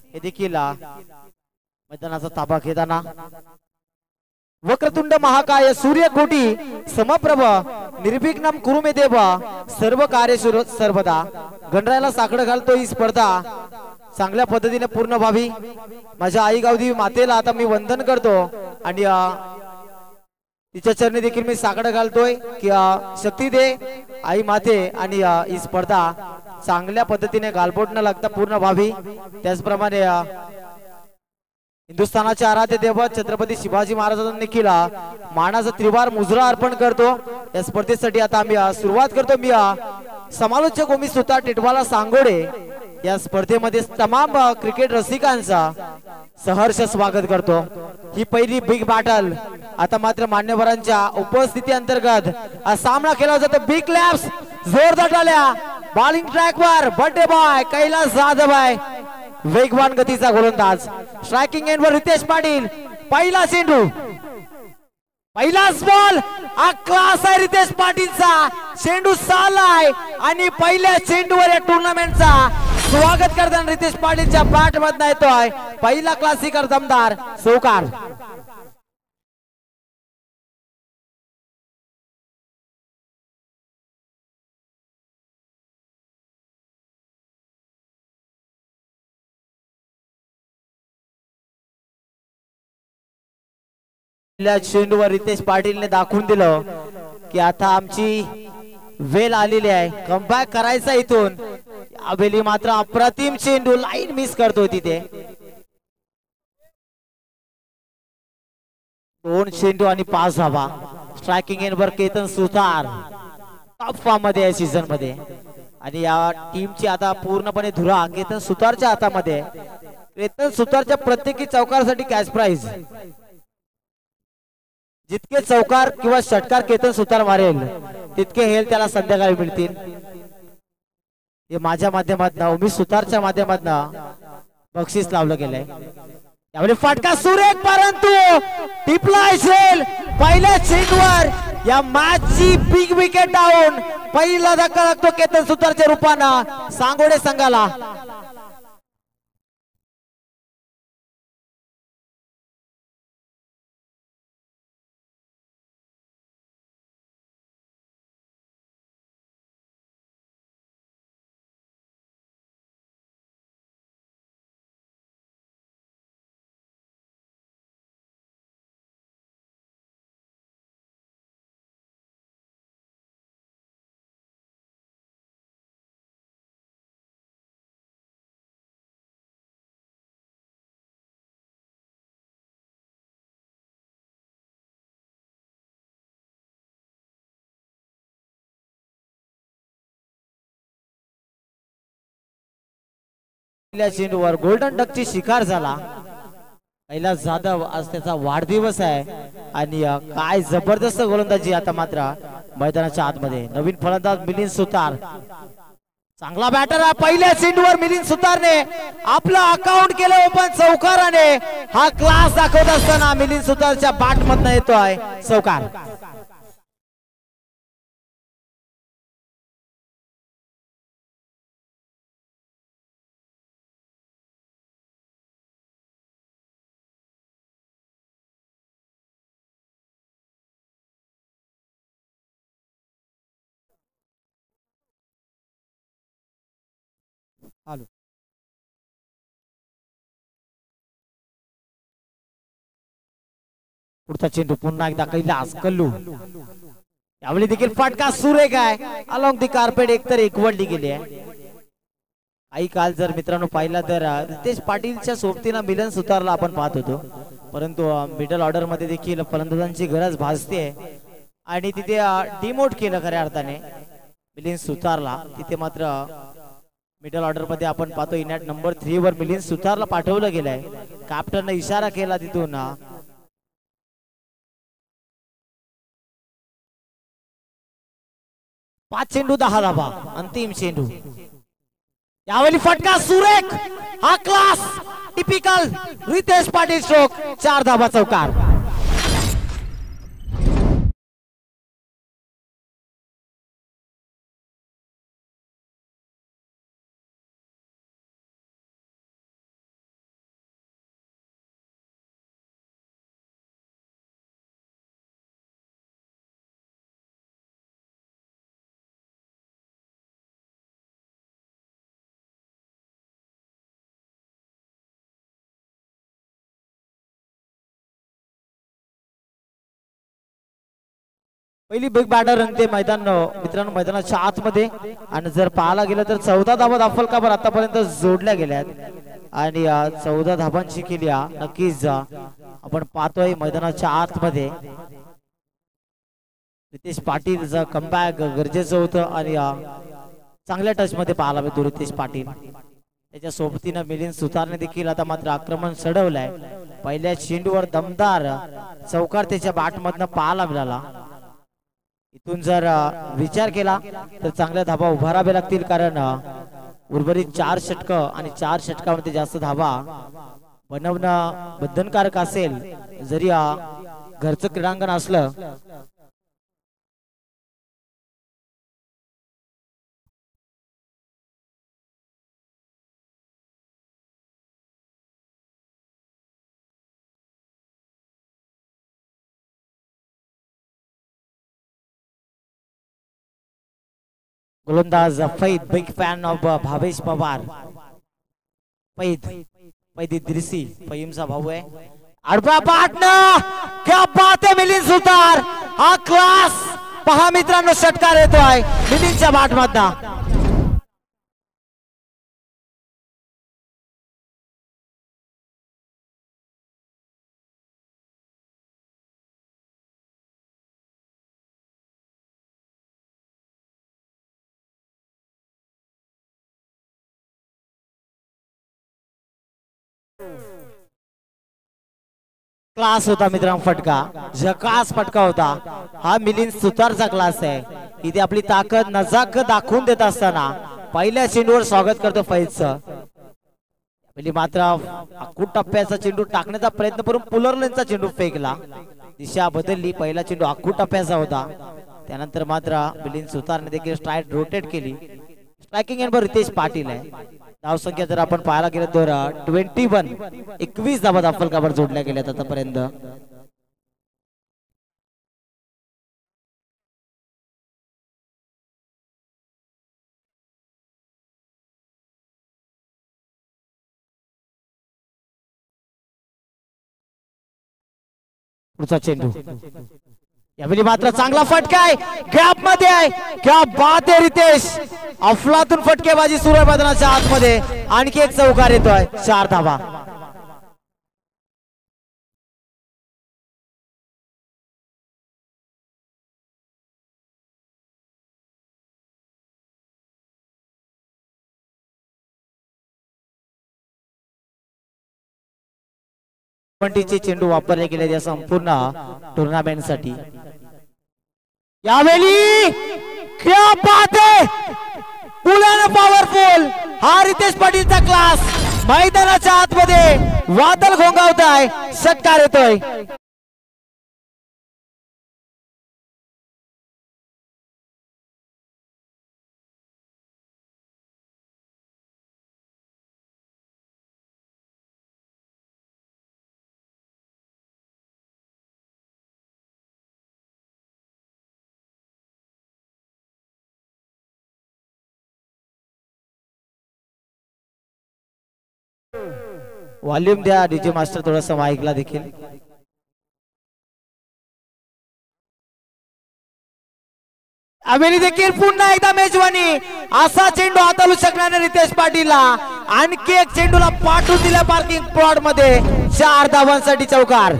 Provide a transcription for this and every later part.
हे देखील मैदानाचा ताबा घेताना वक्रतुंड महाकाय सूर्यकोटी समप्रभ निर्विघ्नम कुरु मे देव सर्व कार्य सर्वदा गणरायाला साकडं घालतो ही स्पर्धा चांगल्या पद्धतीने पूर्ण व्हावी। माझ्या आई गावदेवी मातेला आता मी वंदन करतो आणि तिच्या चरणी देखील मी साकडं घालतोय की शक्ती दे आई माते आणि ही स्पर्धा चांगल्या पद्धतीने गालबोट न लागता पूर्ण व्हावी। त्याचप्रमाणे हिंदुस्थानाचे आराध्य दैवत छत्रपती शिवाजी महाराजांनी देखील मानाचा त्रिवार मुजरा अर्पण करतो। या स्पर्धेसाठी आता आम्ही सुरुवात करतो। मी समालोचक ओमी सुतार टिटवाला सांगोडे या स्पर्धेमध्ये तमाम क्रिकेट रसिकांचा सहर्ष स्वागत करतो। ही पहिली बिग बॅटल आता मात्र मान्यवरांच्या उपस्थिती अंतर्गत सामना केला जातो। बिग क्लॅप्स जोरदार टाळ्या बॉलिंग ट्रॅकवर बर्थडे बॉय कैलास जाधव आहे वेगवान गतीचा गोलंदाज स्ट्रायकिंग एंडवर रितेश पाटील पहिला चेंडू पहिलाच बॉल हा क्लास आहे रितेश पाटीलचा चेंडू सालाय आणि पहिल्या चेंडूवर या टुर्नामेंटचा स्वागत करताना रितेश पाटीलच्या बॅट मधून येतोय पहिला क्लासिकर दमदार चौकार। चेंडूवर रितेश पाटीलने दाखवून दिलं की आता आमची वेळ आलेली आहे कमबॅक करायचा इथून। अबेली मात्र अप्रतिम चेंडू लाईन मिस करतोय तिथे 2 चेंडू आणि 5 धावा। स्ट्रायकिंग एंडवर केतन सुतार टॉप फॉर्म मध्ये आहे सीझन मध्ये आणि या टीमची आता पूर्णपणे धुरा केतन सुतारच्या हातामध्ये। केतन सुतारच्या प्रत्येकी चौकारासाठी कॅश प्राइज जितके चौकार किंवा षटकार केतन सुतार मारेल तितके हेल त्याला संध्याकाळी मिळतील। हे माझ्या माध्यमातून उमेश सुतारच्या माध्यमातून बक्षीस लावलं गेलंय। यावेळी फटका सुरेख परंतु टिपलाय शेल पहिल्या चेंडूवर या मॅचची बिग विकेट डाऊन। पहिला धक्का लागतो केतन सुतारच्या रूपानं सांगोडे संघाला। चेंडूवर गोल्डन डकची शिकार झाला कैलास जाधव। आज त्याचा वाढदिवस आहे आणि काय जबरदस्त गोलंदाजी आता मात्र मैदानाच्या आतमध्ये। नवीन फलंदाज मिलिंद सुतार चांगला बॅटर आहे पहिल्या चेंडूवर मिलिंद सुतारने आपलं अकाउंट केलं ओपन चौकाराने। हा क्लास दाखवत असताना मिलिंद सुतारच्या बॅट मधनं येतोय चौकार। आलो पुढचा चेंडू पुन्हा एकदा कैलास कल्लू। यावेळी देखील फटका सुरेख आहे अलॉंग दी कार्पेट एकतर एकवटली गेली आहे। काही काल जर मित्रांनो पाहिला तर रितेश पाटीलच्या सोबतीनं मिलन सुतारला आपण पाहत होतो परंतु मिडल ऑर्डर मध्ये देखील फलंदाजांची गरज भासते आणि तिथे डिमोट केलं खऱ्या अर्थाने मिलिंद सुतारला। तिथे मात्र मिडल ऑर्डर मध्ये आपण पाहतो इनॅट नंबर 3 वर मिलिंद सुतारला पाठवलं गेलंय। कॅप्टनने इशारा केला तिथून 5 चेंडू 10 धावा अंतिम चेंडू। यावेळी फटका सुरेख हा class typical Ritesh Patil stroke 4 धावा चौकार। पहिली बिग बॅटर रंगते मैदान मित्रांनो मैदानाच्या आतमध्ये आणि जर पाहायला गेलं तर 14 धाबा दाफलकावर आतापर्यंत जोडल्या गेल्यात आणि 14 धाबांची केली नक्कीच आपण पाहतोय मैदानाच्या आतमध्ये रितेश पाटीलचा कमबॅक गरजेचं होतं आणि चांगल्या टच मध्ये पाहायला मिळतो रितेश पाटील त्याच्या सोबतीनं मिलिंद सुतारने देखील आता मात्र आक्रमण चढवलंय पहिल्या चेंडूवर दमदार चौकार त्याच्या बॅट मधनं पाहायला मिळाला इथून जर विचार केला तर चांगल्या धाबा उभारावे लागतील कारण उर्वरित 4 षटक आणि 4 षटकामध्ये जास्त धाबा बनवणं बंधनकारक असेल जरी घरचं क्रीडांगण असलं गोलंदाज Faid big fan of Bhavesh Pawar Faid Idrisi फहीमचा भाऊ आहे आडवा पाटणं क्या बात है मिलिंद सुतार हा क्लास पहा मित्रांनो षटकार येतोय मिलिंदच्या बॅट मधनं क्लास होता मित्रांनो फटका झकास फटका होता हा मिलिंद सुतारचा क्लास आहे इथे आपली ताकद नजाकत दाखवून देत असताना पहिल्या चेंडूवर स्वागत करतो फैजचं पहिली मात्र आखूड टप्प्याचा चेंडू टाकण्याचा प्रयत्न करून पुलरलेनचा चेंडू फेकला दिशा बदलली पहिला चेंडू आखूड टप्प्याचा होता त्यानंतर मात्र मिलिंद सुतारने देखील स्ट्राईक रोटेट केली स्ट्रायकिंग एंडवर रितेश पाटील आहे धाव संख्या जर आपण पाहायला गेलं तर 21 धाबा दाफलकावर जोडल्या गेल्यात आतापर्यंत पुढचा चेंडू यावेळी मात्र चांगला फटका आहे गॅप मध्ये आहे क्या बात आहे रितेश अफलातून फटकेबाजी सुरू आहे मैदानाच्या आतमध्ये आणखी एक चौकार येतोय 4 धावा चे चेंडू वापरले गेले या संपूर्ण टुर्नामेंट साठी यावेळी क्या बात है पुलानं पॉवरफुल हा रितेश पाटीलचा क्लास मैदानाच्या आतमध्ये वादळ घोंगावताय षटकार येतोय वॉल्यूम द्या डीजे मास्टर थोडासा माईकला देखील अवेली देखील पुन्हा एकदा मेजवानी असा चेंडू हाताळू शकणार नाही रितेश पाटीलला आणखी एक चेंडूला पाठवून दिला पार्किंग प्लॉट मध्ये 4 धावांसाठी चौकार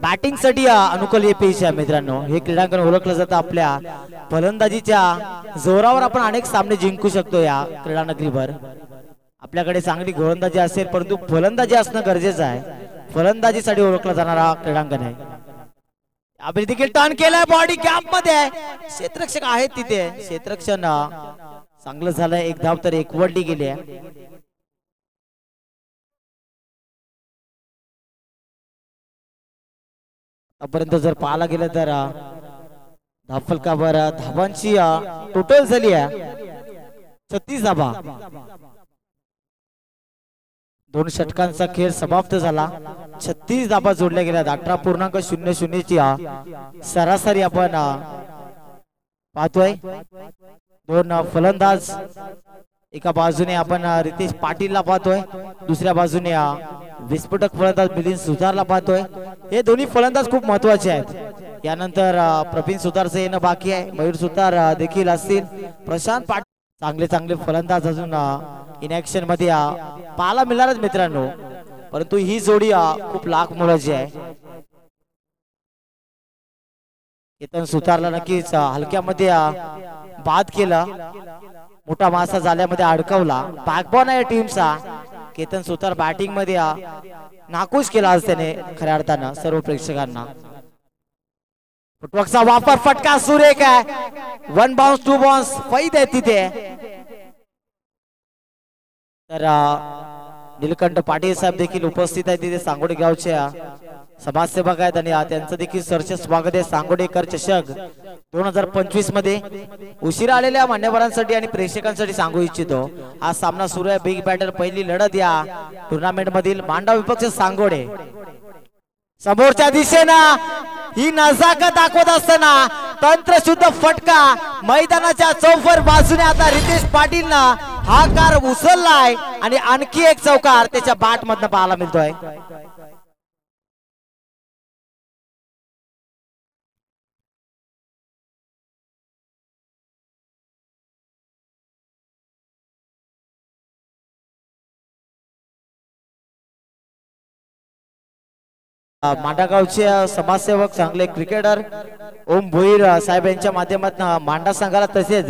बॅटिंग साठी अनुकूल पेश आहे मित्रांनो हे क्रीडांगण ओळखलं जातं आपल्या फलंदाजीच्या जोरावर आपण अनेक सामने जिंकू शकतो या क्रीडा नगरीवर आपल्याकडे चांगली गोलंदाजी असेल परंतु फलंदाजी असणं गरजेचं आहे फलंदाजीसाठी ओळखला जाणारा क्रीडांगण आहे आपण देखील टर्न केलाय बॉडी गॅप मध्ये आहे क्षेत्ररक्षक आहेत तिथे क्षेत्ररक्षण चांगलं झालंय एक धाव तर एकवडली गेली आहे आतापर्यंत जर पाहायला गेलं तर धाफलकावर धाबांची टोटल झाली आहे 36 धाबा 2 षटकांचा खेळ समाप्त झाला 36 धाबा जोडल्या गेल्या 18.00 ची सरासरी आपण पाहतोय। दोन फलंदाज एका बाजूने आपण रितेश पाटीलला पाहतोय, दुसऱ्या बाजूने विस्फोटक फलंदाज मिलिंद सुतारला पाहतोय। हे दोन्ही फलंदाज खूप महत्वाचे आहेत। यानंतर प्रवीण सुतारचं येणं बाकी आहे, मयूर सुतार देखील असतील, प्रशांत पाटील चांगले फलंदाज अजून इन ऍक्शन मध्ये पाहायला मिळणारच मित्रांनो, परंतु ही जोडी खूप लाख मोलाची आहे। केतन सुतारला नक्कीच हलक्यामध्ये बाद केला, मोठा मासा जाल्यामध्ये अडकवला। बॅकबॉन आहे टीमचा। केतन सुतार बॅटिंग मध्ये नाखुश केला आज त्याने खऱ्या अर्थानं सर्व प्रेक्षकांना। फुटवर्कचा वापर, फटका सुरेख आहे, 1 बाउन्स 2 बाउन्स फैद आहे तिथे। तर नीलकंठ पाटील साहेब देखील उपस्थित आहेत तिथे, सांगोडे गावच्या समाजसेवक आहेत आणि त्यांचं देखील सरचे स्वागत आहे। सांगोडेकर चषक 2025 मध्ये उशिरा आलेल्या मान्यवरांसाठी आणि प्रेक्षकांसाठी सांगू इच्छितो, हा सामना सुरू आहे। बिग बॅटर पहिली लढत या टुर्नामेंट मधील मांडा विपक्ष सांगोडे। समोरच्या दिशेनं ही नजाकत दाखवत असताना तंत्रशुद्ध फटका मैदानाच्या चौफर बाजूने आता रितेश पाटीलनं हा कार उचललाय आणि आणखी एक चौकार त्याच्या बॅट मधनं पाहायला मिळतोय। मांडागावचे समाजसेवक चांगले क्रिकेटर ओम भोईर साहेब यांच्या माध्यमातून मांडा संघाला तसेच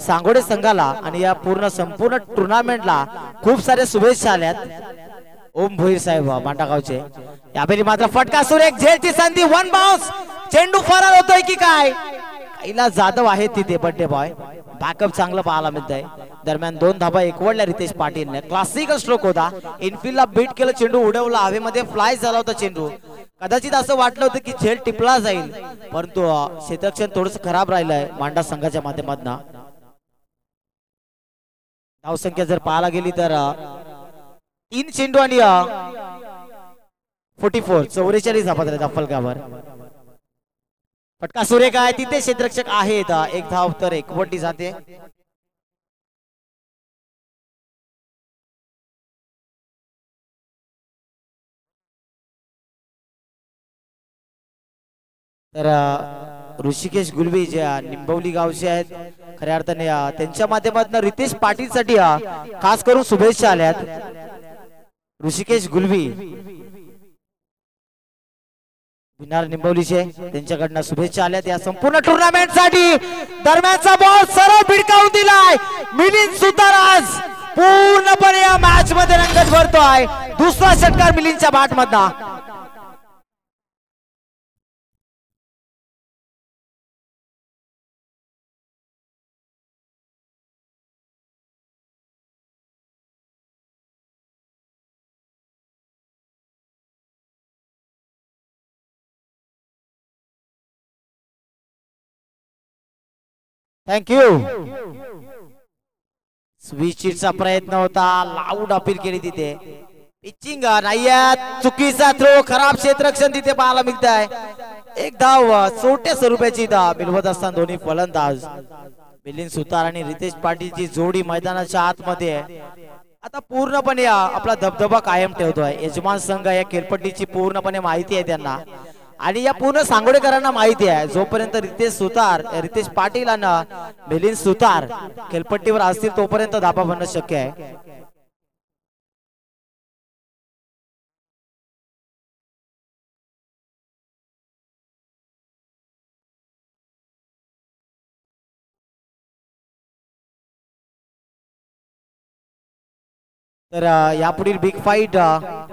सांगोडे संघाला आणि या संपूर्ण टुर्नामेंटला खूप सारे शुभेच्छा आल्यात। ओम भोईर साहेब मांडागावचे। यावेळी मात्र फटका सुरेख, झेलची संधी, 1 बाउन्स, चेंडू फरार होतोय की काय? कैलास जाधव आहे तिथे बर्थडे बॉय, बॅकअप चांगलं पाहायला मिळतंय। दरम्यान 2 धाबा एकवडल्या रितेश पाटीलने, क्लासिकल स्ट्रोक होता, इनफिल्डला बीट केलं, चेंडू उडवला, हवेमध्ये फ्लाय झाला होता चेंडू। कदाचित असं वाटलं होतं की झेल टिपला जाईल, परंतु क्षेत्ररक्षण थोडंसं खराब राहिलंय मांडा संघाच्या माध्यमातून। धावसंख्या जर पाहायला गेली तर 3 चेंडू आणि 44 धाबा झाल्या फलकावर। फटका सुरेख आहे तिथे, क्षेत्ररक्षक आहेत, 1 धाव तर एकवटली जाते। तर ऋषिकेश गुलबी जे निंबवली गावचे आहेत, खऱ्या अर्थाने त्यांच्या माध्यमातून रितेश पाटील साठी खास करून शुभेच्छा आल्यात। ऋषिकेश गुलबी विनार निंबवलीचे, त्यांच्याकडनं शुभेच्छा आल्यात या संपूर्ण टुर्नामेंट साठी। दरम्यानचा बॉल सरळ भिडकावून दिलाय, मिलिंद सुतार आज पूर्णपणे या मॅच मध्ये रंगत भरतोय। दुसरा षटकार मिलिंदच्या बॅट मधला। थँक्यू। स्विचचा प्रयत्न होता, लाऊड अपील केली तिथे, पिचिंग नाहीये, चुकीचा थ्रो, खराब क्षेत्ररक्षण तिथे पाहायला मिळत आहे। 1 धाव छोट्या स्वरूपाची मिळवत असताना दोन्ही फलंदाज मिलिंद सुतार आणि रितेश पाटीलची जोडी मैदानाच्या आतमध्ये आता पूर्णपणे आपला दबदबा कायम ठेवतोय। यजमान संघ या खेळपट्टीची पूर्णपणे माहिती आहे त्यांना आणि या पूर्ण सांगोडेकरांना माहिती आहे, जोपर्यंत रितेश पाटील आणि मिलिंद सुतार खेळपट्टीवर असतील तोपर्यंत धाबा बनणं शक्य आहे। तर यापुढील बिग फाईट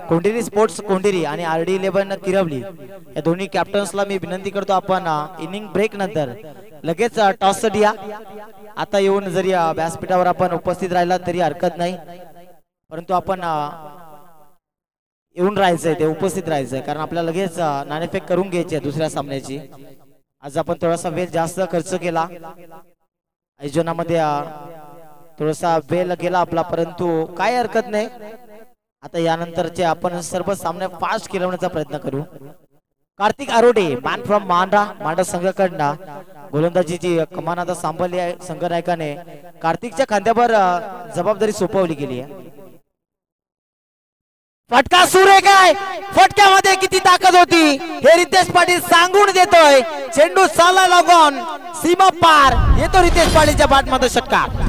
कोंढेरी स्पोर्ट्स कोंढेरी आणि RD11 किरवली या दोन्ही कॅप्टन्सला मी विनंती करतो, आपण इनिंग ब्रेक नंतर लगेच टॉस साठी या। आता येऊन जरी व्यासपीठावर आपण उपस्थित राहिला तरी हरकत नाही, परंतु आपण येऊन राहायचंय, ते उपस्थित राहायचंय, कारण आपल्याला लगेच नाणेफेक करून घ्यायची आहे दुसऱ्या सामन्याची। आज आपण थोडासा वेळ जास्त खर्च केला आयोजनामध्ये, थोडासा वेळ गेला आपला, परंतु काय हरकत नाही, आता यानंतरचे आपण सर्व सामने फास्ट खेळवण्याचा प्रयत्न करू. कार्तिक आरोडे मॅन फ्रॉम मांडा संघाकडनं गोलंदाजीची कमान आता सांभाळली आहे संघनायकाने. कार्तिकच्या खांद्यावर जबाबदारी सोपवली गेली आहे. फटका सुरे काय, फटक्यामध्ये किती ताकद होती हे रितेश पाटील सांगून देतोय. चेंडू साला लागून सीमा पार येतो रितेश पाटीलच्या बॅटमध्ये षटकार.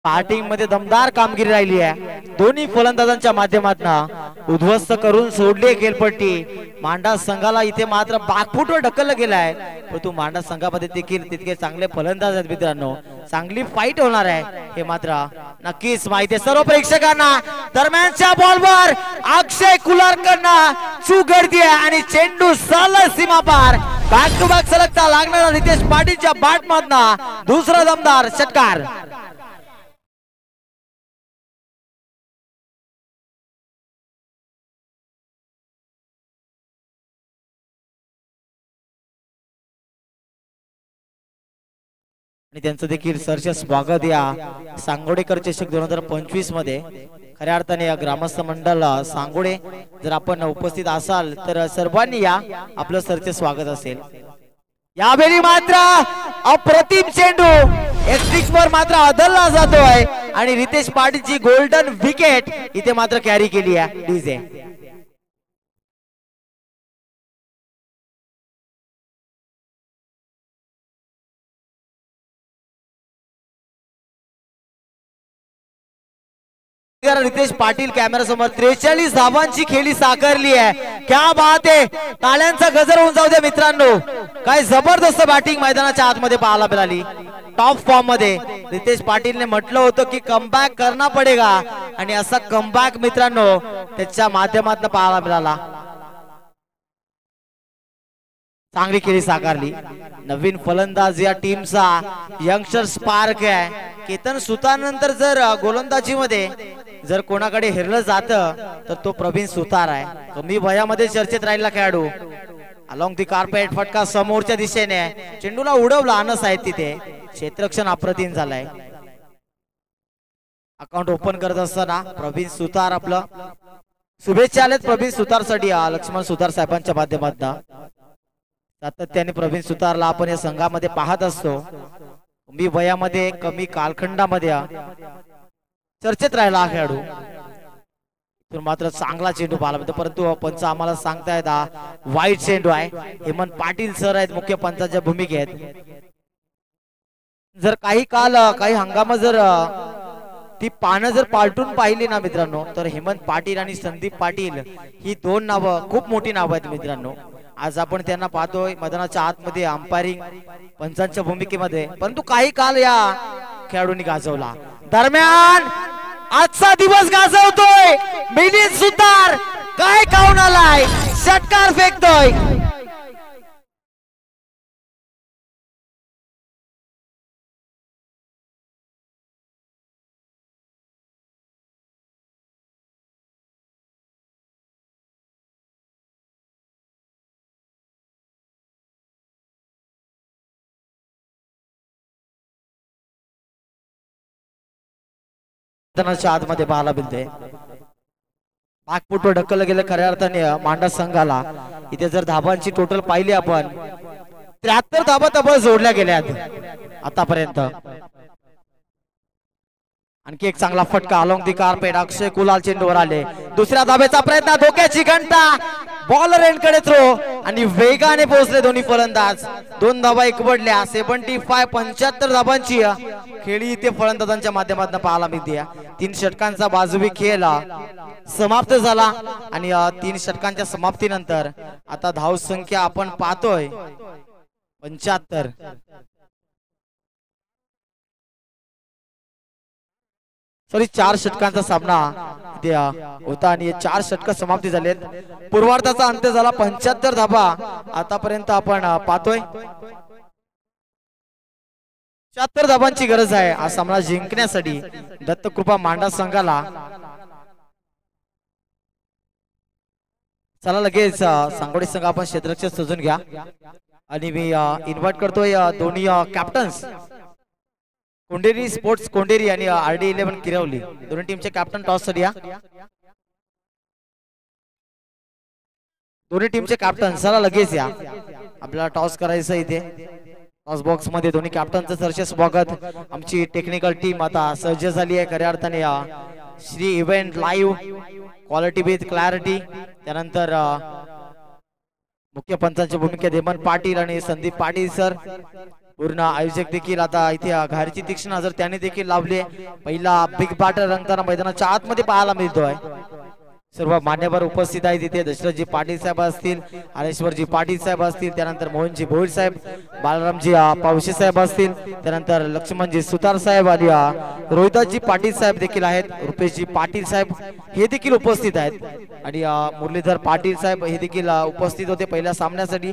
बॅटिंग मध्ये दमदार कामगिरी राहिली आहे. दोन्ही फलंदाजांच्या माध्यमातून उद्ध्वस्त करून सोडली खेळपट्टी. मांडा संघाला इथे मात्र बागफुटवर ढकललं गेलाय. परंतु मांडा संघामध्ये देखील तितके चांगले फलंदाज आहेत मित्रांनो. चांगली फाईट होणार आहे हे मात्र नक्कीच माहिती आहे सर्व प्रेक्षकांना. दरम्यानच्या बॉलवर अक्षय कुलारकडनं चूक घडती आहे आणि चेंडू सरळ सीमा पार. बॅक टू बॅक सलगता लागणारा रितेश पाटीलच्या बॅटमधनं दुसरा दमदार षटकार. आणि त्यांचं देखील सरस स्वागत या सांगोडेकर चषक 2025 मध्ये. खऱ्या अर्थाने या ग्रामस्थ मंडळ सांगोडे जर आपण उपस्थित असाल तर सर्वांनी या आपलं सरचे स्वागत असेल. यावेळी मात्र अप्रतिम चेंडू एक्स्ट्रिक्स वर मात्र आदळला जातोय आणि रितेश पाटीलची गोल्डन विकेट इथे मात्र कॅरी केली आहे डीजे. रितेश पाटील कॅमेरा समोर 43 धावांची खेळी साकारली आहे. क्या बात आहे. टाळ्यांचा गजर होऊन जाऊ दे मित्रांनो. काय जबरदस्त बॅटिंग मैदानाच्या आतमध्ये पाहायला मिळाली. टॉप फॉर्म मध्ये रितेश पाटीलने म्हटलं होतं की कमबॅक करना पडेगा आणि असा कमबॅक मित्रांनो त्याच्या माध्यमातून पाहायला मिळाला. चांगली खेळी साकारली. नवीन फलंदाज या टीमचा यंगस्टर स्पार्क आहे. केतन सुतार जर गोलंदाजी मध्ये जर कोणाकडे हेरलं जातं तर तो प्रवीण सुतार आहे. कमी वयामध्ये चर्चेत राहिलेला खेळाडू. अलॉंग दी कार्पेट फटका समोरच्या दिशेने चेंडूला उडवला अनस आहे तिथे. क्षेत्ररक्षण अप्रतिम झालाय. अकाउंट ओपन करत असताना प्रवीण सुतार आपलं शुभेच्छा आलेत प्रवीण सुतार साठी लक्ष्मण सुतार साहेबांच्या माध्यमातून. सातत्याने प्रवीण सुतारला आपण या संघामध्ये पाहत असतो. कमी वयामध्ये कमी कालखंडामध्ये चर्चेत राहिला हा खेळाडू. मात्र चांगला चेंडू पाहायला मिळतो परंतु पंच आम्हाला सांगतायत हा वाईट चेंडू आहे. हेमंत पाटील सर आहेत मुख्य पंचाच्या भूमिकेत. जर काही हंगाम जर ती पानं जर पालटून पाहिली ना मित्रांनो तर हेमंत पाटील आणि संदीप पाटील ही दोन नावं खूप मोठी नावं आहेत मित्रांनो. आज आपण त्यांना पाहतोय मैदानाच्या आतमध्ये अंपायरिंग पंचांच्या भूमिकेमध्ये. परंतु काही काल या खेळाडूंनी गाजवला. दरम्यान आजचा दिवस गाजवतोय मिलिंद सुतार. काय खाऊन आलाय. षटकार फेकतोय. आतमध्ये पाहायला मिळते. पाकपुटवर ढकललं गेलं खऱ्या अर्थाने मांडा संघाला. इथे जर धाबांची टोटल पाहिली आपण 73 धाबा तब्बल जोडल्या गेल्यात आतापर्यंत. आणखी एक चांगला फटका अलॉंग दी कार्पेट. अक्षय कुलाल चेंडूवर आले. दुसऱ्या धाब्याचा प्रयत्न. धोक्याची घंटा. बॉलर एंडकडे थ्रो आणि वेगाने पोहोचले दोन्ही फलंदाज. 2 धाबा एकवडल्या. 75 धाबांची खेळी इथे फलंदाजांच्या माध्यमातून पाहायला मिळते. 3 षटकांचा बाजूबी खेळ समाप्त झाला आणि 3 षटकांच्या समाप्तीनंतर आता धाव संख्या आपण पाहतोय 75. सॉरी 4 षटकांचा सामना होता आणि 4 षटक समाप्ती झालेत. पूर्वार्धाचा अंत झाला. 75 धाबा आतापर्यंत आपण पाहतोय. 76 धाबांची गरज आहे हा सामना जिंकण्यासाठी दत्तकृपा मांडा संघाला. चला लगेच सांगोडे संघ आपण क्षेत्ररक्षण सजून घ्या आणि मी इन्व्हाइट करतोय दोन्ही कॅप्टन्स कोंडेरी स्पोर्ट्स कोंडेरी आणि RD11 किरवली दोन्ही टीमचे कॅप्टन टॉस साठी या. दोन्ही टीमचे कॅप्टन चला लगेच या आपल्याला टॉस करायचं इथे. टॉस बॉक्स मध्ये दोन्ही कॅप्टनचं सरसे स्वागत. आमची टेक्निकल टीम आता सज्ज झाली आहे खऱ्या अर्थाने Shri event live quality with clarity. त्यानंतर मुख्य पंचांच्या भूमिकेत हेमंत पाटील आणि संदीप पाटील सर. पूर्ण आयोजक देखील आता इथे घारीची तीक्ष्ण नजर त्यांनी देखील लावली. पहिला बिग बॅटर रंगताना मैदानाच्या आतमध्ये पाहायला मिळतोय. सर्व मान्यवर उपस्थित आहेत इथे. दशरथजी पाटील साहेब असतील, आलेश्वरजी पाटील साहेब असतील, त्यानंतर मोहनजी भोईर साहेब, बालरामजी पावशे साहेब असतील, त्यानंतर लक्ष्मणजी सुतार साहेब आणि रोहिदासजी पाटील साहेब देखील आहेत. रुपेशजी पाटील साहेब हे देखील उपस्थित आहेत आणि मुरलीधर पाटील साहेब हे देखील उपस्थित होते पहिल्या सामन्यासाठी.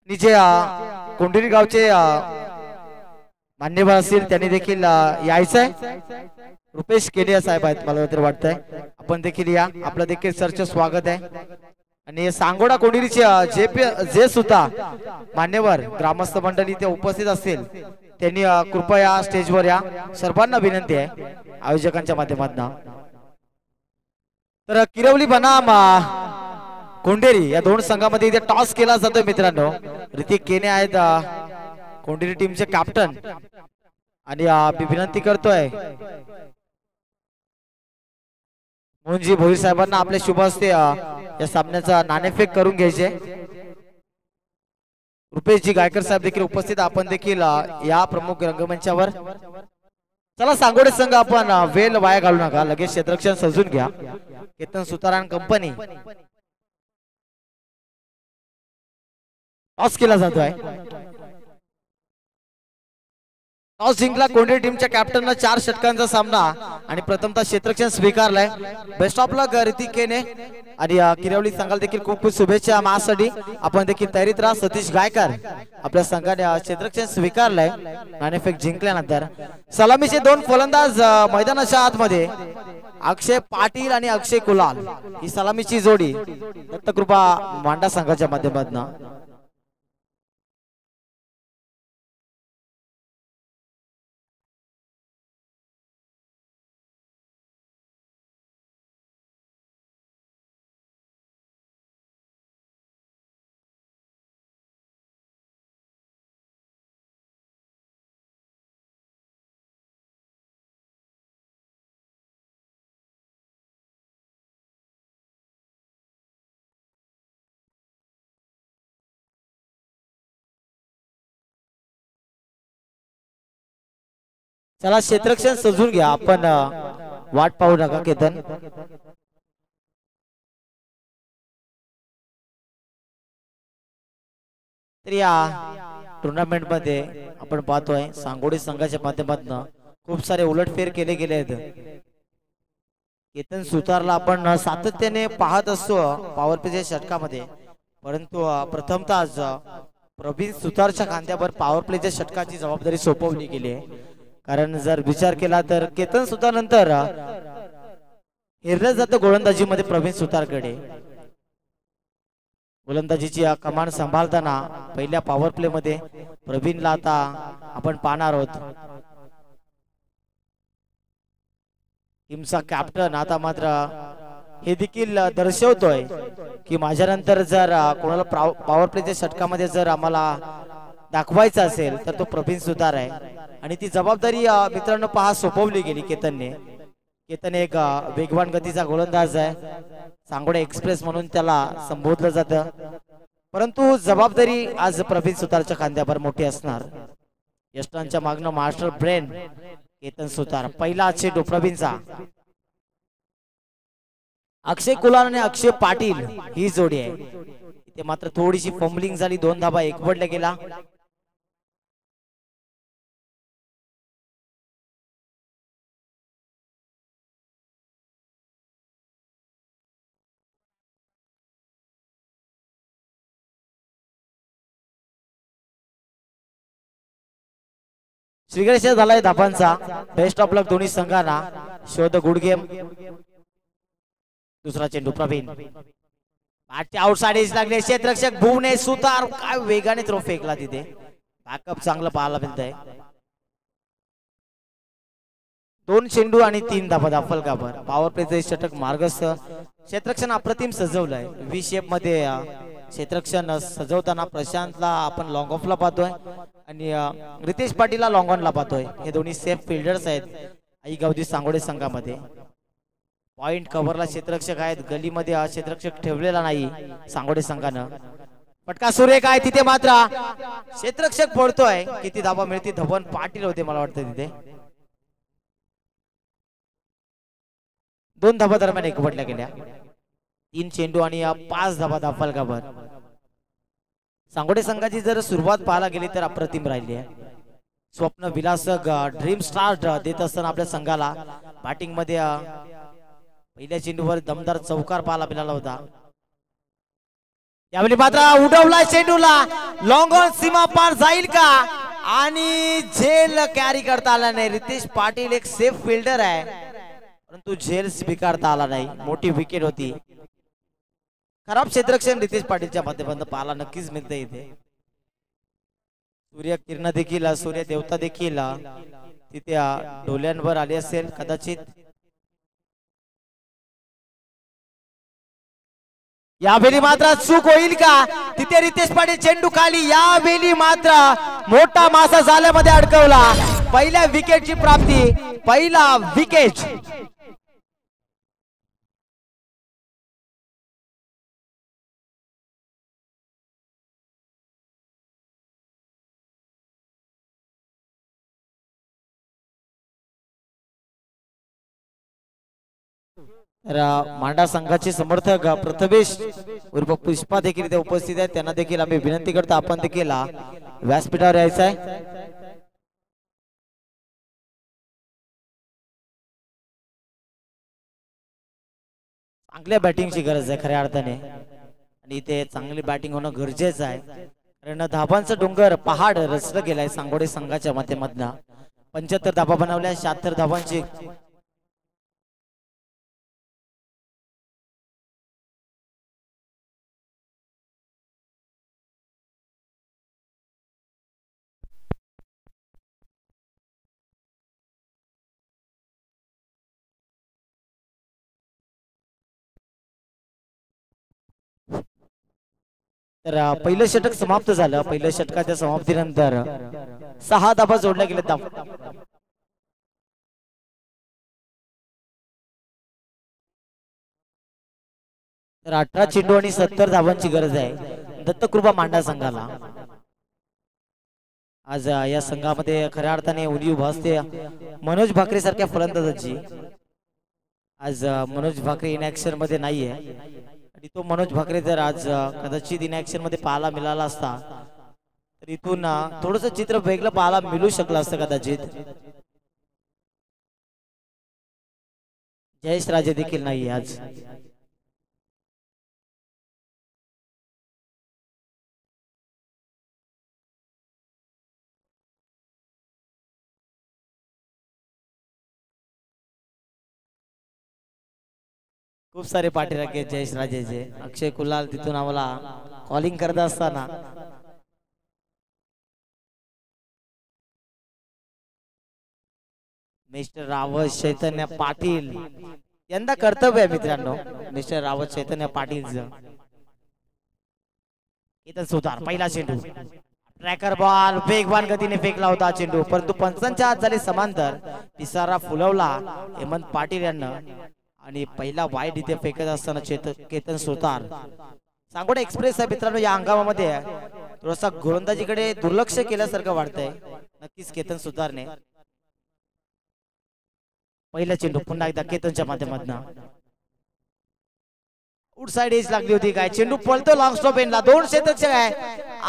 जे कोंढेरी गावचे मान्यवर असतील त्यांनी देखील यायचंय. रुपेश केडिया साहेब आहेत मला तर वाटतंय. आपण देखील या आपलं देखील सरचं स्वागत आहे. आणि सांगोडा कोंढेरीचे जे सुद्धा मान्यवर ग्रामस्थ मंडळी ते उपस्थित असतील त्यांनी कृपया स्टेजवर या सर्वांना विनंती आहे आयोजकांच्या माध्यमातून. तर किरवली बनाम कोंढेरी या दोन संघामध्ये इथे टॉस केला जातोय मित्रांनो. ऋतिक केने आहेत कोंढेरी टीमचे कॅप्टन आणि मी विनंती करतोय मोहनजी भोईर साहेबांना आपल्या शुभ हस्ते या सामन्याचा नाणेफेक करून घ्यायचे. रुपेशजी गायकर साहेब देखील उपस्थित. आपण देखील या प्रमुख रंगमंचावर. चला सांगोडे संघ आपण वेळ वाया घालू नका लगेच क्षेत्ररक्षण सजून घ्या. केतन सुतारान कंपनी टॉस केला जातोय. टॉस जिंकला कोंढेरी टीमच्या कॅप्टननं 4 षटकांचा सामना आणि प्रथमतः क्षेत्ररक्षण स्वीकारलाय. बेस्ट ऑफ लक ऋतिक केने आणि किरवली संघाला देखील खूप खूप शुभेच्छा मॅचसाठी. आपण देखील तयारीत राहा. सतीश गायकर आपल्या संघाने क्षेत्ररक्षण स्वीकारलंय नाणेफेक जिंकल्यानंतर. सलामीचे 2 फलंदाज मैदानाच्या आतमध्ये अक्षय पाटील आणि अक्षय कुलाल ही सलामीची जोडी दत्तकृपा मांडा संघाच्या माध्यमातून. चला क्षेत्ररक्षण सजून घ्या. आपण वाट पाहू नका केतन. तर या टुर्नामेंट मध्ये आपण पाहतोय सांगोडे संघाच्या माध्यमातून खूप सारे उलटफेर केले गेले आहेत. केतन सुतारला आपण सातत्याने पाहत असतो पॉवर प्लेच्या षटकामध्ये, परंतु प्रथमतः प्रवीण सुतारच्या खांद्यावर पॉवर प्लेच्या षटकाची जबाबदारी सोपवली गेली आहे. कारण जर विचार केला तर केतन सुतार नंतर हेरलं जातं गोलंदाजीमध्ये प्रवीण सुतारकडे. गोलंदाजीची कमान सांभाळताना पहिल्या पॉवर प्ले मध्ये प्रवीणला आता आपण पाहणार आहोत. टीमचा कॅप्टन आता मात्र हे देखील दर्शवतोय की माझ्यानंतर जर कोणाला पॉवर प्लेच्या षटकामध्ये जर आम्हाला दाखवायचं असेल तर तो प्रवीण सुतार आहे. आणि ती जबाबदारी मित्रांनो पहा सोपवली गेली केतनने. केतन एक वेगवान गतीचा गोलंदाज आहे. सांगोडे एक्सप्रेस म्हणून त्याला संबोधलं जातं. परंतु जबाबदारी आज प्रवीण सुतारच्या खांद्यावर मोठी असणार. यष्टांच्या मागणं मास्टर ब्रेन केतन सुतार. पहिला चेंडू प्रवीणचा. अक्षय कुलाल आणि अक्षय पाटील ही जोडी आहे. इथे मात्र थोडीशी फंबलिंग झाली. 2 धाबा एकवटल्या गेला. श्रीगणेश झालाय धापांचा. बेस्ट ऑफ लक दोन्ही संघांना. शोध गुड गेम. दुसरा चेंडू प्रवीण. आउटसाइड एज लागले. क्षेत्ररक्षक भुवनेश सुतार काय वेगाने थ्रो फेकला तिथे. बॅकअप चांगलं पाहायला मिळतंय. 2 चेंडू आणि 3 धाबा दाफल काबर. पॉवर प्लेचे षटक मार्गस्थ. क्षेत्ररक्षण अप्रतिम सजवलंय. व्ही शेप मध्ये क्षेत्ररक्षण सजवताना प्रशांतला आपण लॉंग ऑफला पाहतोय आणि रितेश पाटीलला लॉंग ऑनला पाहतोय. हे दोन्ही सेफ फिल्डर्स आहेत आई गावदी सांगोडे संघामध्ये. पॉइंट कव्हरला क्षेत्ररक्षक आहेत. गलीमध्ये क्षेत्ररक्षक ठेवलेला नाही सांगोडे संघानं. फटका सुरेख आहे तिथे मात्र क्षेत्ररक्षक पडतोय. किती धाबा मिळते. धवन पाटील होते मला वाटतं तिथे. 2 धाबा दरम्यान एकवटल्या गेल्या. 3 चेंडू आणि 5 धाबा दाफल काबर. सांगोडे संघाची जर सुरुवात पाहायला गेली तर अप्रतिम राहिली आहे. स्वप्न विलासक ड्रीम स्टार्ट देत असताना आपल्या संघाला बॅटिंग मध्ये पहिल्या चेंडूवर दमदार चौकार पाहायला मिळाला होता. यावेळी मात्र उडवला चेंडूला. लॉंग ऑन सीमा पार जाईल का आणि झेल कॅरी करता आला नाही. रितेश पाटील एक सेफ फिल्डर आहे परंतु झेल स्वीकारता आला नाही. मोठी विकेट होती. खराब क्षेत्ररक्षण रितेश पाटीलच्या माध्यमातून पाहायला नक्कीच मिळते इथे. सूर्य किरण देखील सूर्य देवता देखील तिथे डोल्यांवर आली असेल कदाचित. यावेळी मात्र चूक होईल का तिथे. रितेश पाटील चेंडू खाली. यावेळी मात्र मोठा मासा जाळ्यामध्ये अडकवला. पहिल्या विकेटची प्राप्ती. पहिला विकेट. मांडा संघाचे समर्थक प्रथमेश उर्फ पुष्पा देखील इथे उपस्थित आहेत. त्यांना देखील आम्ही विनंती करतो आपण देखील व्यासपीठावर यायचं आहे. चांगल्या बॅटिंगची गरज आहे खऱ्या अर्थाने आणि इथे चांगली बॅटिंग होणं गरजेचं आहे. कारण धाबांचं डोंगर पहाड रचलं गेलाय सांगोडे संघाच्या माध्यमातून. 75 धाबा बनवल्या. 76 धाबांची तर पहिलं षटक समाप्त झालं. पहिल्या षटकाच्या समाप्तीनंतर 6 धाबा जोडल्या गेल्या. तर 18 चेंडू आणि 70 धाबांची गरज आहे दत्तकृपा मांडा संघाला. आज या संघामध्ये खऱ्या अर्थाने उणीव भासते मनोज भाकरे सारख्या फलंदाजांची. आज मनोज भाकरे इन ऍक्शन मध्ये नाहीये आणि तो मनोज भाकरे जर आज कदाचित इन ऍक्शन मध्ये पाहायला मिळाला असता तर इथून थोडस चित्र वेगळं पाहायला मिळू शकलं असतं कदाचित. जयेश राजे देखील नाही आज. खूप सारे पाठीराखे जयेश राजेचे. अक्षय कुलाल तिथून आम्हाला कॉलिंग करत असताना मिस्टर रावत चैतन्य पाटील यंदा कर्तव्य आहे मित्रांनो. मिस्टर रावत चैतन्य पाटील इथं सुधार. पहिला चेंडू ट्रॅकर बॉल वेगवान गतीने फेकला होता चेंडू परंतु पंचांच्या हात झाले समांतर. पिसारा फुलवला हेमंत पाटील यांना आणि पहिला वाईट इथे फेकत असताना केतन सुतार. सांगोडा एक्सप्रेस आहे मित्रांनो. या हंगामामध्ये थोडासा गोलंदाजीकडे दुर्लक्ष केल्यासारखं वाटतंय नक्कीच केतन सुतारने. पहिला चेंडू पुन्हा एकदा केतनच्या माध्यमातून आउटसाइड एज लागली होती. काय चेंडू पळतो लॉंग स्टॉप एंडला. 2 क्षेत्ररक्षक आहे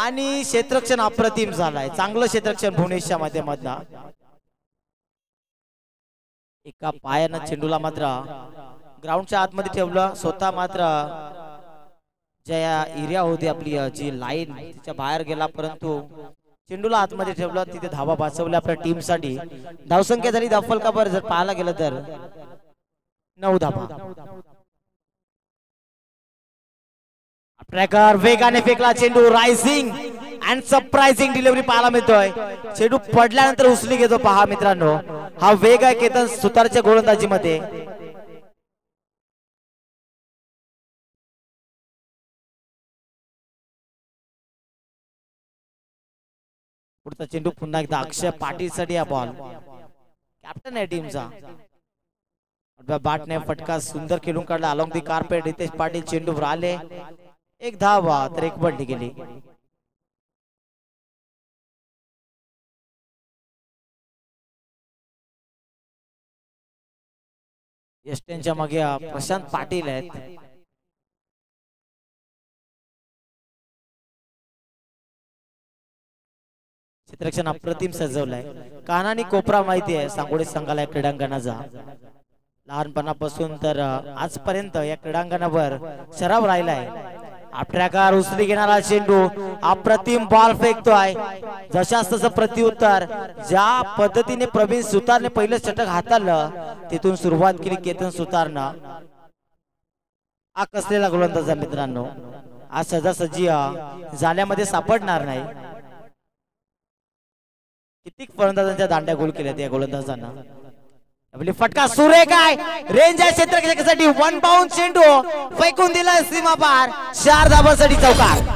आणि क्षेत्ररक्षण अप्रतिम झालाय. चांगलं क्षेत्ररक्षण भुवनेशच्या माध्यमातून. एका पायानं चेंडूला मात्र ग्राउंडच्या आतमध्ये ठेवलं. स्वतः मात्र ज्या एरिया होती आपली जी लाईन तिच्या बाहेर गेला परंतु चेंडूला आतमध्ये ठेवला, तिथे धावा वाचवल्या आपल्या टीम साठी. धावसंख्या झाली धावफलकावर जर पाहायला गेलं तर 9 धावा. ट्रॅकर वेगाने फेकला चेंडू, रायझिंग अँड सरप्राइझिंग डिलिव्हरी पाहायला मिळतोय. चेंडू पडल्यानंतर उचली घेतो पहा मित्रांनो, हा वेग आहे केतन सुतारच्या गोलंदाजीमध्ये. पुढचा चेंडू पुन्हा एकदा अक्षय पाटील साठी हा बॉल. कॅप्टन आहे टीमचा. बॅटने फटका सुंदर खेळून काढला along the carpet. Ritesh Patil चेंडूवर आले, एक धावा तर एक बंडी गेली. यष्ट्यांच्या मागे प्रशांत पाटील आहेत. चित्रक्षण अप्रतिम सजवलाय. कानानी कोपरा माहिती आहे सांगोळी संघाला क्रीडांगणाचा. लहानपणापासून तर आजपर्यंत या क्रीडांगणावर सराव राहिलाय. आपल्याकार उचली घेणारा चेंडू, अप्रतिम बॉल फेकतोय. जशास तसं प्रत्युत्तर. ज्या पद्धतीने प्रवीण सुतारने पहिलं षटक हाताळलं तिथून सुरुवात केली केतन सुतारनं. कसलेला गोलंदाज मित्रांनो, आज सजासजी जाल्यामध्ये सापडणार नाही. किती फलंदाजांच्या दांड्या गोल केल्या या गोलंदाजांना. आपली फटका सुरेख आहे, रेंज आहे क्षेत्ररक्षकासाठी. 1 बाउंड चेंडू फेकून दिला सीमा पार. 4 धावांसाठी चौकार.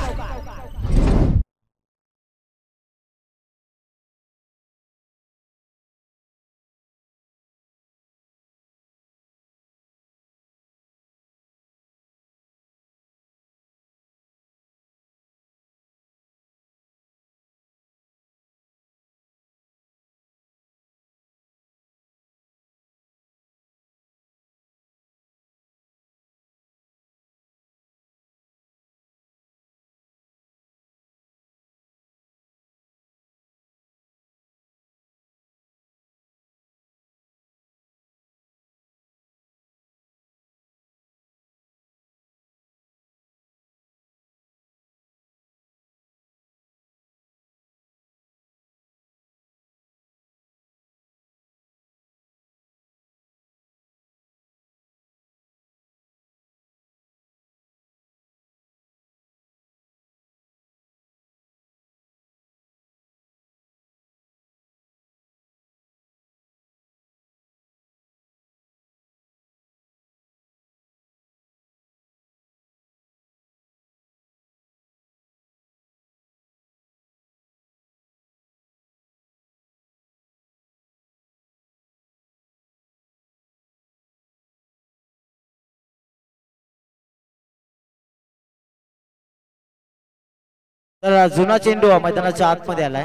तर जुना चेंडू मैदानाच्या आतमध्ये आलाय.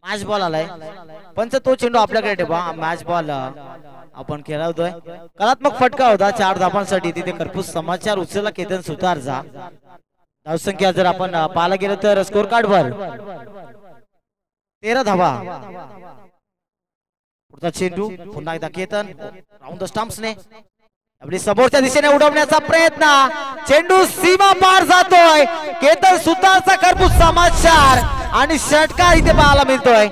मॅच बॉल आलाय. पंच तो चेंडू आपल्याकडे ठेवा. मॅच बॉल आपण खेळवतोय. कलात्मक फटका होता 4 धावांसाठी. तिथे कर्पूस समाचार उचलला केतन सुतारचा. धावसंख्या जर आपण पाहायला गेलं तर स्कोर कार्ड वर 13 धावा. पुढचा चेंडू पुन्हा एकदा केतन राऊंड द स्टंप्सने आपली समोरच्या दिशेने उडवण्याचा प्रयत्न. चेंडू सीमा पार जातोय. केतन सुतारचा कर्पूस समाचार आणि षटकार इथे पाहायला मिळतोय.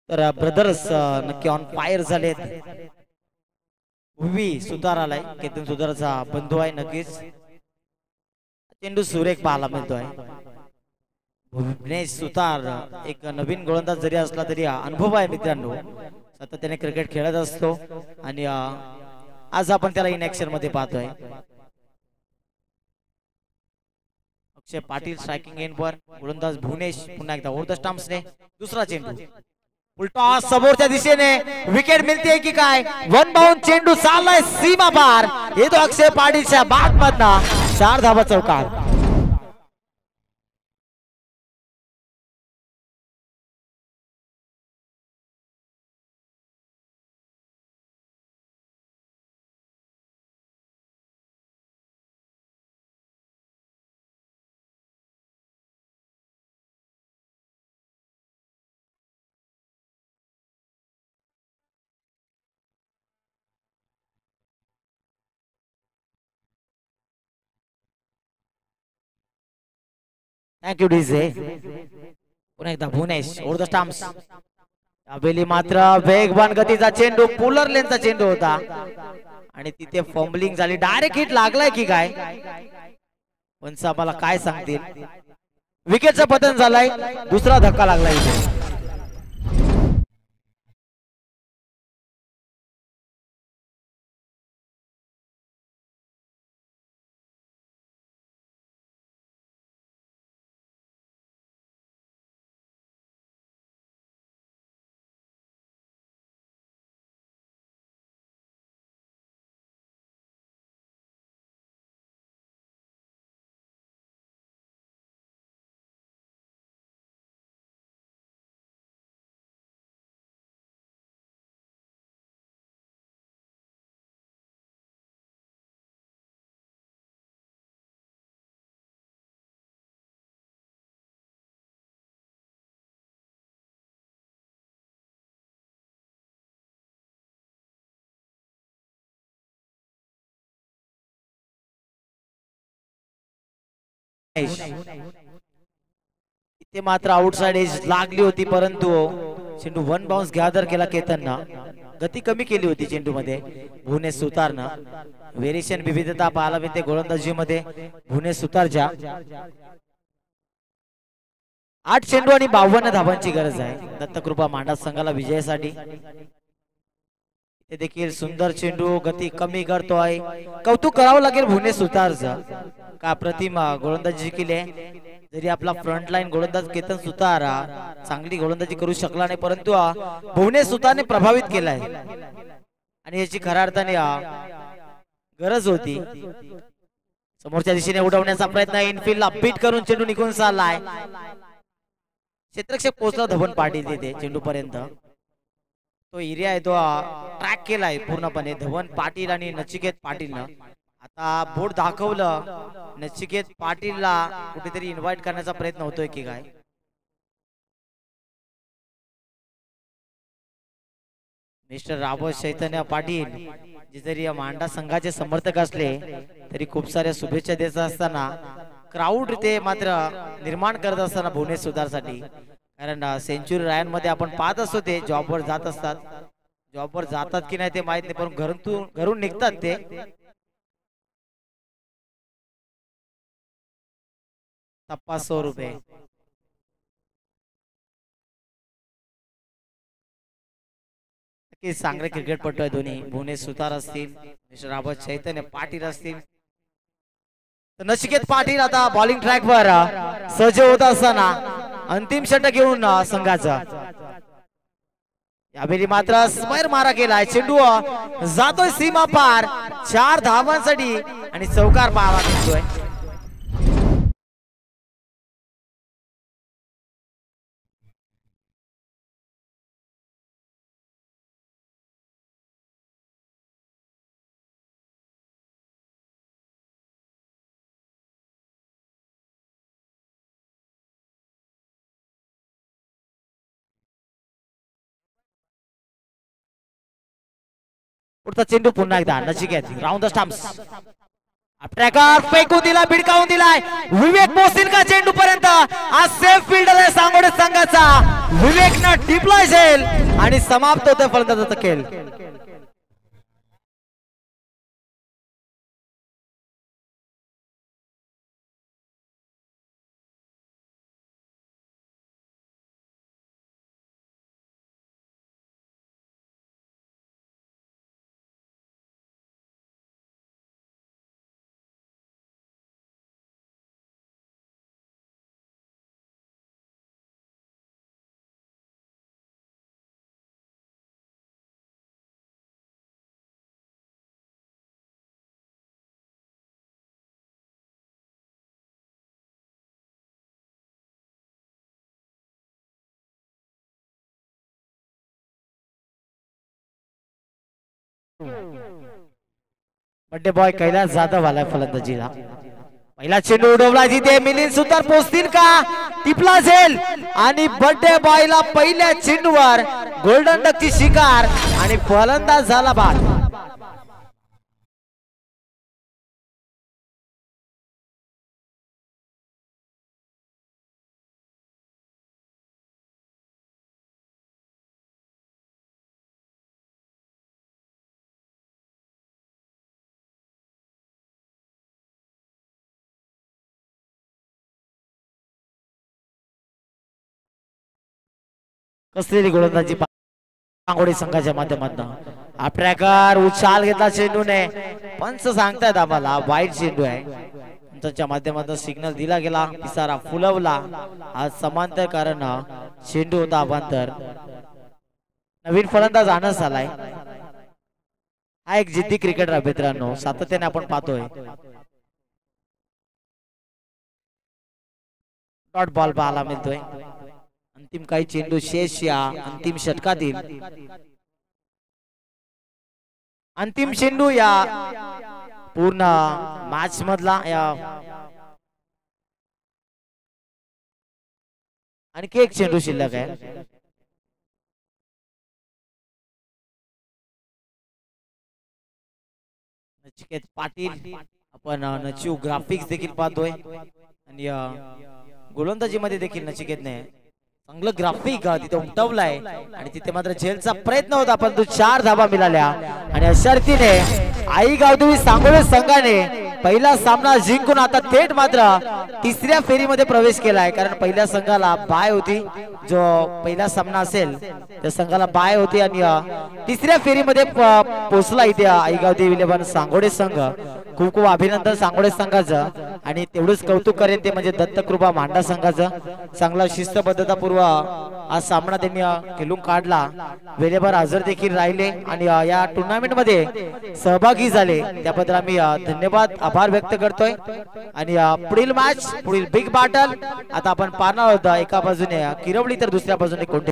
तर ब्रदर्स नक्की ऑन फायर झालेत. भुवी सुतार आलाय. केतन सुतारचा बंधू आहे. नक्कीच चेंडू सुरेख पाहायला मिळतोय. भुवनेश सुतार एक नवीन गोलंदाज जरी असला तरी अनुभव आहे मित्रांनो, सातत्याने क्रिकेट खेळत असतो आणि आज आपण त्याला इन ऍक्शन मध्ये पाहतोय. अक्षय पाटील स्ट्रायकिंग एंड वर, गोलंदाज भुवनेश पुन्हा एकदा ओव्हर द स्टंप्सने दुसरा चेंडू उलटा समोरच्या दिशेने विकेट मिळते की काय. वन बाउंड चेंडू चाललाय सीमा पार, येतो अक्षय पाटीलच्या बॅट मधना 4 धावा चौकार. Thank you DJ. पुन्हा एकदा भुवनेश ओव्हर द स्टंप्स. यावेळी मात्र वेगवान गतीचा चेंडू पुलर लेनचा चेंडू होता आणि तिथे फॉम्बलिंग झाली. डायरेक्ट हिट लागलाय की काय, पंच आम्हाला काय सांगतील. विकेटचं पतन झालाय, दुसरा धक्का लागलाय इथे. इथे मात्र आउटसाइड एज लागली होती, परंतु चेंडू वन बाउन्स गॅदर केला. केतनना गती कमी केली होती चेंडू मध्ये भुवनेश सुतारनं. व्हेरिएशन विविधता पाहायला मिळते गोलंदाजी मध्ये भुवनेश सुतारच्या. 8 चेंडू आणि 52 धावांची गरज आहे दत्तकृपा मांडा संघाला विजयासाठी. ते देखील सुंदर चेंडू गती कमी करतोय. कौतुक करावं लागेल भुवनेश सुतारचं, का प्रतिमा गोलंदाजी केली. जरी आपला फ्रंट लाईन गोलंदाज केतन सुतार चांगली गोलंदाजी करू शकला नाही, परंतु भुवनेश सुतारने प्रभावित केलाय आणि याची खऱ्या अर्थाने गरज होती. समोरच्या दिशेने उडवण्याचा प्रयत्न, इनफिल्डला बीट करून चेंडू निघून चाललाय. क्षेत्ररक्षक पोहोचला धवन पाटील तिथे चेंडू पर्यंत. तो एरिया आहे तो ट्रॅक केलाय पूर्णपणे धवन पाटील आणि नचिकेत पाटीलनं. आता बोर्ड दाखवलं, नचिकेत पाटीलला कुठेतरी इन्व्हाइट करण्याचा प्रयत्न होतोय की काय. मिस्टर रावत चैतन्य पाटील जे जरी मांडा संघाचे समर्थक असले तरी खूप साऱ्या शुभेच्छा देत असताना क्राऊड ते मात्र निर्माण करत असताना भुवनेश सुतारसाठी. कारण सेंचुरी रायन मध्ये आपण पाहत असतो ते जॉबवर जात असतात. जॉबवर जातात की नाही ते माहित नाही, पण घरून निघतात ते. टप्पा 100 रुपये. चांगले क्रिकेटपटू आहे दोन्ही, भुवनेश सुतार असतील, मिस्टर रावत चैतन्य पाटील असतील. नचिकेत पाटील आता बॉलिंग ट्रॅक वर सज्ज होत असताना अंतिम षटक घेऊन संघाचा. यावेळी मात्र स्क्वेअर मारा केलाय, चेंडू जातोय सीमा पार 4 धावांसाठी आणि चौकार पाहावा मिळतोय. पुढचा चेंडू पुन्हा एकदा Nachiket round the stumps. Tracker फेकून दिला, भिडकावून दिलाय. विवेक पोहोचतील का चेंडू पर्यंत. आज सेफ फिल्डर आहे सांगोडे संघाचा. विवेकनं टिपलाय झेल आणि समाप्त होतोय फलंदाजाचा खेळ. बड्डे बॉय कैलास जाधव आलाय फलंदाजीला. पहिला चेंडू उडवला तिथे मिलिंद सुतार पोहोचतील का, टिपला झेल आणि बड्डे बॉयला पहिल्या चेंडूवर गोल्डन डकची शिकार आणि फलंदाज झाला बाद. कसलेली गोलंदाजी सांगोडे संघाच्या माध्यमातून. ट्रॅकर उछाल घेतला चेंडूने, पंच सांगतायत आम्हाला वाईट चेंडू आहे. पंचाच्या माध्यमातून सिग्नल दिला गेला, पिसारा फुलवला. आज समांतर कारण चेंडू होता अभांतर. नवीन फलंदाज आनंद आलाय. हा एक जिद्दी क्रिकेटर मित्रांनो, सातत्याने आपण पाहतोय. डॉट बॉल पाहायला मिळतोय. अंतिम काही चेंडू शेष या अंतिम षटकातील. अंतिम चेंडू या पूर्ण मॅच मधला. या आणखी एक चेंडू शिल्लक आहे. नचिकेत पाटील, आपण नचिव ग्राफिक्स देखील पाहतोय आणि गोलंदाजी मध्ये देखील नचिकेतने चांगलं ग्राफिक तिथे उमटवलाय आणि तिथे मात्र झेलचा प्रयत्न होता, परंतु 4 धाबा मिळाल्या. आणि अशा रीतीने आई गावदेवी सांगोले संघाने पहिला सामना जिंकून आता थेट मात्र तिसऱ्या फेरीमध्ये प्रवेश केलाय. कारण पहिल्या संघाला बाय होती, जो पहिला सामना असेल त्या संघाला बाय होती आणि तिसऱ्या फेरीमध्ये पोहोचला इथे आई गावदेवी 11 सांगोडे संघ. खूप खूप अभिनंदन सांगोडे संघाचं. आणि तेवढंच कौतुक करेन ते म्हणजे दत्तकृपा मांडा संघाचं. चांगला शिस्तबद्धतापूर्व आज सामना त्यांनी खेळून काढला. वेळेवर हजर देखील राहिले आणि या टुर्नामेंट मध्ये सहभागी झाले, त्याबद्दल आम्ही धन्यवाद आभार व्यक्त करतोय. आणि पुढील मॅच, पुढील बिग बॅटल आता आपण पाहणार आहोत. एका बाजूने किरवली तर दुसऱ्या बाजूने कोणते